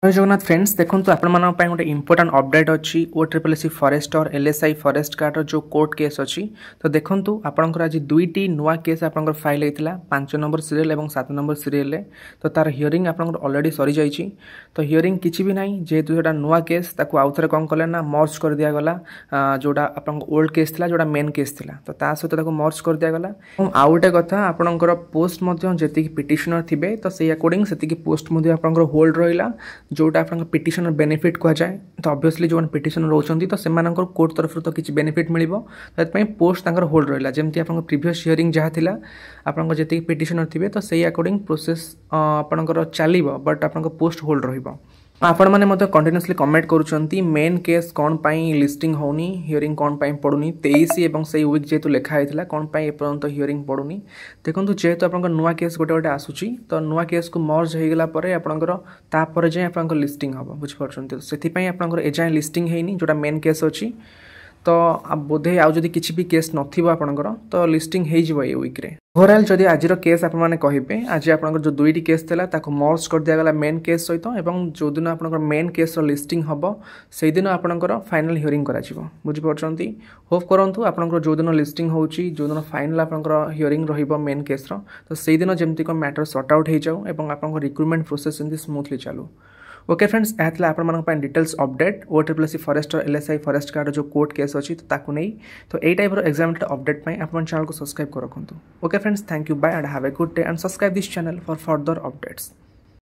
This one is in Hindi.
जय जगन्नाथ फ्रेंड्स देखो आपण गोटे इंपोर्टाट अपडेट अच्छी OSSC फॉरेस्ट और LSI फॉरेस्ट गार्ड जो कोर्ट केस अच्छी तो देखो आपंकर आज दुईटी नुआ केस आप फाइल होता 5 नंबर सीरियल और 7 नंबर सीरियल तो तार हियरिंग आप अलरेडी सरी जाइए तो हियरिंग किसी भी ना जेहेतु जो नुआ केस आउ थे कौन कले ना मर्ज कर दिगला जोटा आप ओल्ड केस था जोटा मेन केस था तो ता सहित मर्ज कर दिगला आउ गोटे कथा आपंकर पोस्ट जी पिटिशनर थे तो से अकॉर्डिंग से पोस्ट होल्ड रहा जोटा आप पिटिशनर बेनिफिट कह जाए तो ऑब्वियसली जो पिटिशनर रोचंती तो सेमानकर कोर्ट तरफ तो किसी बेनिफिट मिल तो पोस्ट होल्ड रहा जमी आप प्रीवियस हियरिंग जहाँ थी आप जी पिटिशनर थे तो से अकॉर्डिंग प्रोसेस आपंकर चलो बट आप पोस्ट होल्ड रहा आपण मैंने मतलब कंटिन्यूअसली कमेंट करुँच मेन केस कौन पाई लिस्टिंग होनी हियरिंग कौन पाई पड़ूनी 23 और से वीक जेहेतु लिखाई कौन पाई एपर्यंत हियरिंग पड़ूनी देखो जेहेतु आप नुआ केस गोटे गोटे आसूची तो नुआ केस को मर्ज होगला आपंकर तापर जाए आप लिस्टिंग हम बुझीपार से आपंकर एजाए लिस्टिंग होनी जोटा मेन केस अच्छी तो बोधे आउ जदि किसी भी केस नथिबो आपनकर तो लिस्टिंग हो जिवो ए वीक रे ओवरऑल जदि आज केस आप मैंने कहे आज आपंकर जो दुईटी केस था ताको मर्ज कर दिगला मेन केस सहित एवं जो दिन आपंकर मेन केस लिस्टिंग हम से दिन आपंकर फाइनल हियरिंग करा बुझीपार होप करंतु आपंकर जो दिन लिस्टिंग होची जो दिन फाइनल आपंकर हियरिंग रहिबो मेन केस तो से दिन जेमती को मैटर सॉर्ट आउट हो जाऊ एवं आपंकर रिक्रुटमेंट प्रोसेस एमती स्मूथली चलू ओके फ्रेंड्स यह आप डिटेल्स अपडेट OSSC फॉरेस्ट और LSI फॉरेस्ट गार्ड जो कोर्ट केस अच्छी तो ताकू नहीं तो यही टाइप एग्जाम अपडेट आप चैनल को सब्सक्राइब कर रखु okay friends thank you bye and have a good day and subscribe this channel for further updates.